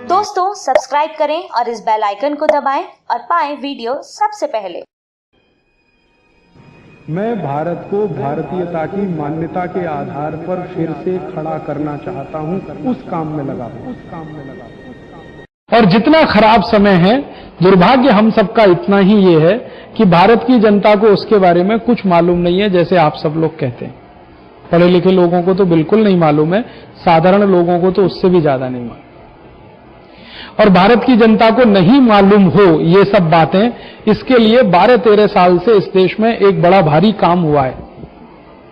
दोस्तों सब्सक्राइब करें और इस बेल आइकन को दबाएं और पाएं वीडियो सबसे पहले। मैं भारत को भारतीयता की मान्यता के आधार पर फिर से खड़ा करना चाहता हूं, उस काम में लगा और जितना खराब समय है, दुर्भाग्य हम सबका इतना ही ये है कि भारत की जनता को उसके बारे में कुछ मालूम नहीं है, जैसे आप सब लोग कहते हैं। पढ़े लिखे लोगों को तो बिल्कुल नहीं मालूम है, साधारण लोगों को तो उससे भी ज्यादा नहीं मालूम। और भारत की जनता को नहीं मालूम हो ये सब बातें, इसके लिए 12-13 साल से इस देश में एक बड़ा भारी काम हुआ है।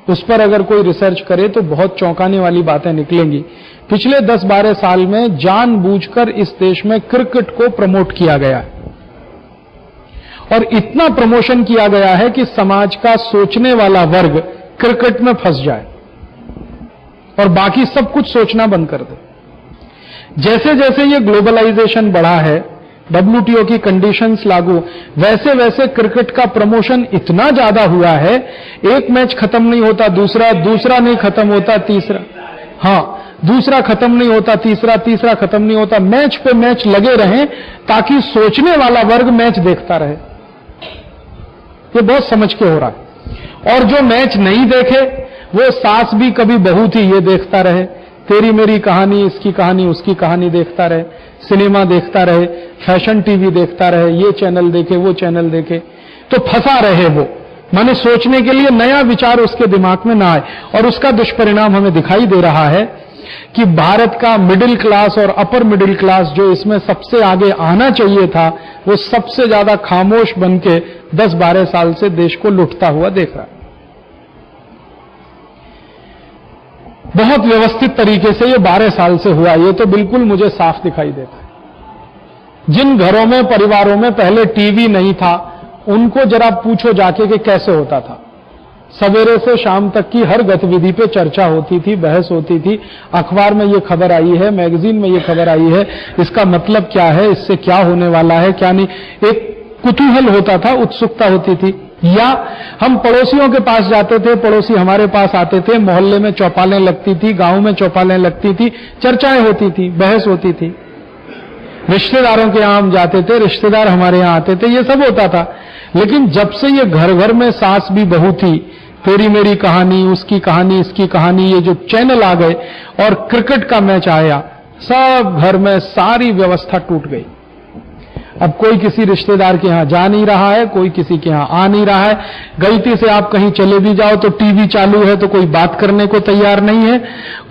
उस पर अगर कोई रिसर्च करे तो बहुत चौंकाने वाली बातें निकलेंगी। पिछले 10-12 साल में जानबूझकर इस देश में क्रिकेट को प्रमोट किया गया है और इतना प्रमोशन किया गया है कि समाज का सोचने वाला वर्ग क्रिकेट में फंस जाए और बाकी सब कुछ सोचना बंद कर दे। जैसे जैसे ये ग्लोबलाइजेशन बढ़ा है, WTO की कंडीशंस लागू, वैसे वैसे क्रिकेट का प्रमोशन इतना ज्यादा हुआ है, एक मैच खत्म नहीं होता दूसरा नहीं खत्म होता तीसरा, दूसरा खत्म नहीं होता तीसरा खत्म नहीं होता, मैच पे मैच लगे रहें ताकि सोचने वाला वर्ग मैच देखता रहे। ये बहुत समझ के हो रहा है। और जो मैच नहीं देखे वो सास भी कभी बहू थी ये देखता रहे, तेरी मेरी कहानी, इसकी कहानी उसकी कहानी देखता रहे, सिनेमा देखता रहे, फैशन टीवी देखता रहे, ये चैनल देखे वो चैनल देखे, तो फंसा रहे वो, माने सोचने के लिए नया विचार उसके दिमाग में ना आए। और उसका दुष्परिणाम हमें दिखाई दे रहा है कि भारत का मिडिल क्लास और अपर मिडिल क्लास जो इसमें सबसे आगे आना चाहिए था, वो सबसे ज्यादा खामोश बन के 10-12 साल से देश को लुटता हुआ देख रहा है। बहुत व्यवस्थित तरीके से ये 12 साल से हुआ, ये तो बिल्कुल मुझे साफ दिखाई देता है। जिन घरों में, परिवारों में पहले टीवी नहीं था, उनको जरा पूछो जाके कि कैसे होता था। सवेरे से शाम तक की हर गतिविधि पे चर्चा होती थी, बहस होती थी, अखबार में ये खबर आई है, मैगजीन में ये खबर आई है, इसका मतलब क्या है, इससे क्या होने वाला है, क्या नहीं, एक कुतूहल होता था, उत्सुकता होती थी। या हम पड़ोसियों के पास जाते थे, पड़ोसी हमारे पास आते थे, मोहल्ले में चौपालें लगती थी, गांव में चौपालें लगती थी, चर्चाएं होती थी, बहस होती थी। रिश्तेदारों के यहां हम जाते थे, रिश्तेदार हमारे यहां आते थे, ये सब होता था। लेकिन जब से ये घर घर में सास भी बहू थी, तेरी मेरी कहानी, उसकी कहानी, इसकी कहानी, ये जो चैनल आ गए और क्रिकेट का मैच आया, सब घर में सारी व्यवस्था टूट गई। अब कोई किसी रिश्तेदार के यहां जा नहीं रहा है, कोई किसी के यहां आ नहीं रहा है। गलती से आप कहीं चले भी जाओ तो टीवी चालू है तो कोई बात करने को तैयार नहीं है।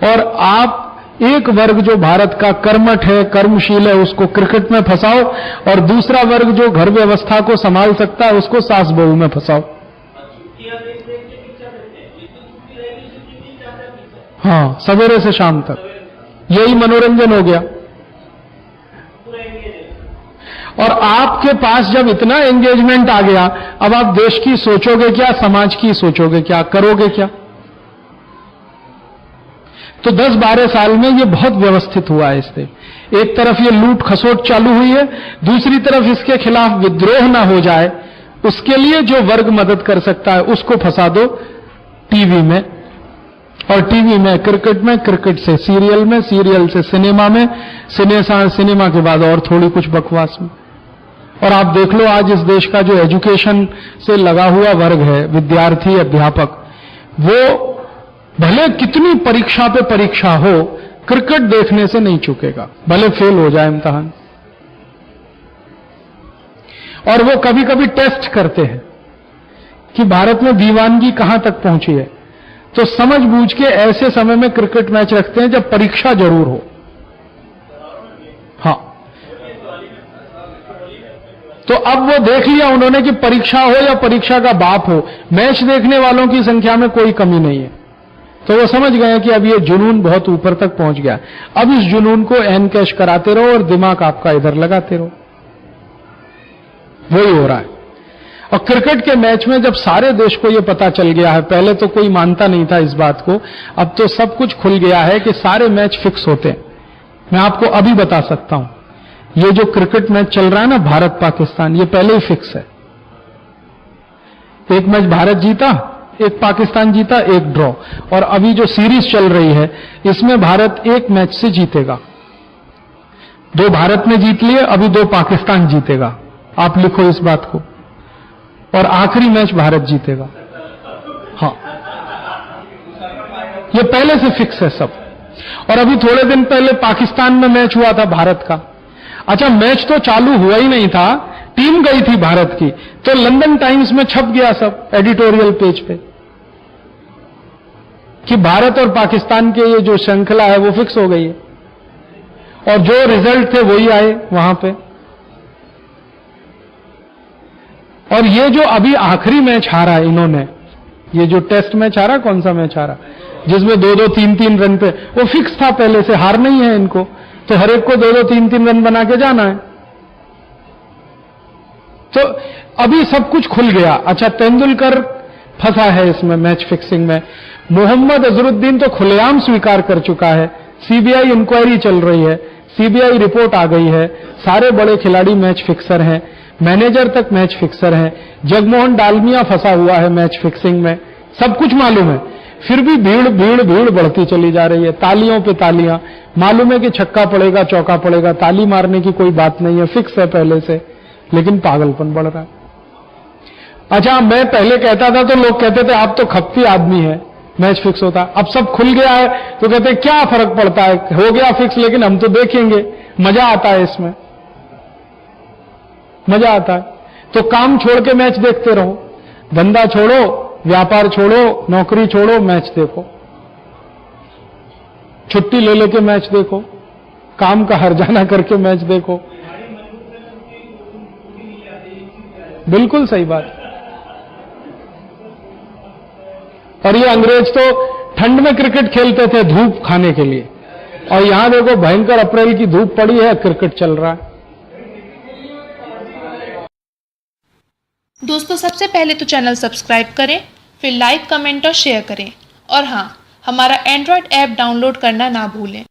और आप एक वर्ग जो भारत का कर्मठ है, कर्मशील है, उसको क्रिकेट में फंसाओ और दूसरा वर्ग जो घर व्यवस्था को संभाल सकता है उसको सास बहू में फंसाओ। सवेरे से शाम तक यही मनोरंजन हो गया। और आपके पास जब इतना एंगेजमेंट आ गया, अब आप देश की सोचोगे क्या, समाज की सोचोगे क्या, करोगे क्या? तो 10-12 साल में ये बहुत व्यवस्थित हुआ है इससे। एक तरफ ये लूट खसोट चालू हुई है, दूसरी तरफ इसके खिलाफ विद्रोह ना हो जाए, उसके लिए जो वर्ग मदद कर सकता है उसको फंसा दो टीवी में, और टीवी में क्रिकेट में, क्रिकेट से सीरियल में, सीरियल से सिनेमा में, सिनेमा के बाद और थोड़ी कुछ बकवास में। और आप देख लो आज इस देश का जो एजुकेशन से लगा हुआ वर्ग है, विद्यार्थी, अध्यापक, वो भले कितनी परीक्षा पे परीक्षा हो, क्रिकेट देखने से नहीं चुकेगा, भले फेल हो जाए इम्तिहान। और वो कभी कभी टेस्ट करते हैं कि भारत में दीवानगी कहां तक पहुंची है, तो समझ बूझ के ऐसे समय में क्रिकेट मैच रखते हैं जब परीक्षा जरूर हो। तो अब वो देख लिया उन्होंने कि परीक्षा हो या परीक्षा का बाप हो, मैच देखने वालों की संख्या में कोई कमी नहीं है। तो वो समझ गए कि अब ये जुनून बहुत ऊपर तक पहुंच गया, अब इस जुनून को एन कैश कराते रहो और दिमाग आपका इधर लगाते रहो। वही हो रहा है। और क्रिकेट के मैच में जब सारे देश को ये पता चल गया है, पहले तो कोई मानता नहीं था इस बात को, अब तो सब कुछ खुल गया है कि सारे मैच फिक्स होते हैं। मैं आपको अभी बता सकता हूं, ये जो क्रिकेट मैच चल रहा है ना भारत पाकिस्तान, ये पहले ही फिक्स है। एक मैच भारत जीता, एक पाकिस्तान जीता, एक ड्रॉ। और अभी जो सीरीज चल रही है इसमें भारत एक मैच से जीतेगा। 2 भारत ने जीत लिए, अभी 2 पाकिस्तान जीतेगा, आप लिखो इस बात को, और आखिरी मैच भारत जीतेगा। हाँ, ये पहले से फिक्स है सब। और अभी थोड़े दिन पहले पाकिस्तान में मैच हुआ था भारत का। अच्छा, मैच तो चालू हुआ ही नहीं था, टीम गई थी भारत की, तो लंदन टाइम्स में छप गया सब एडिटोरियल पेज पे कि भारत और पाकिस्तान के ये जो श्रृंखला है वो फिक्स हो गई है, और जो रिजल्ट थे वही आए वहां पे। और ये जो अभी आखिरी मैच हारा इन्होंने, ये जो टेस्ट मैच हारा, कौन सा मैच हारा जिसमें 2-2, 3-3 रन पे, वो फिक्स था पहले से, हार नहीं है इनको, तो हर एक को 2-2, 3-3 रन बना के जाना है। तो अभी सब कुछ खुल गया। अच्छा, तेंदुलकर फंसा है इसमें मैच फिक्सिंग में। मोहम्मद अजहरुद्दीन तो खुलेआम स्वीकार कर चुका है, सीबीआई इंक्वायरी चल रही है, सीबीआई रिपोर्ट आ गई है, सारे बड़े खिलाड़ी मैच फिक्सर हैं, मैनेजर तक मैच फिक्सर हैं, जगमोहन डालमिया फंसा हुआ है मैच फिक्सिंग में, सब कुछ मालूम है। फिर भी भीड़ भीड़ भीड़ बढ़ती चली जा रही है, तालियों पे तालियां। मालूम है कि छक्का पड़ेगा, चौका पड़ेगा, ताली मारने की कोई बात नहीं है, फिक्स है पहले से, लेकिन पागलपन बढ़ रहा है। अच्छा, मैं पहले कहता था तो लोग कहते थे आप तो खप्पी आदमी है, मैच फिक्स होता। अब सब खुल गया है तो कहते हैं क्या फर्क पड़ता है, हो गया फिक्स, लेकिन हम तो देखेंगे, मजा आता है इसमें, मजा आता है। तो काम छोड़ के मैच देखते रहो, धंधा छोड़ो, व्यापार छोड़ो, नौकरी छोड़ो, मैच देखो, छुट्टी ले लेके मैच देखो, काम का हर्जाना करके मैच देखो। बिल्कुल सही बात। और ये अंग्रेज तो ठंड में क्रिकेट खेलते थे धूप खाने के लिए, और यहां देखो भयंकर अप्रैल की धूप पड़ी है, क्रिकेट चल रहा है। दोस्तों, सबसे पहले तो चैनल सब्सक्राइब करें, फिर लाइक, कमेंट और शेयर करें, और हाँ, हमारा एंड्रॉयड ऐप डाउनलोड करना ना भूलें।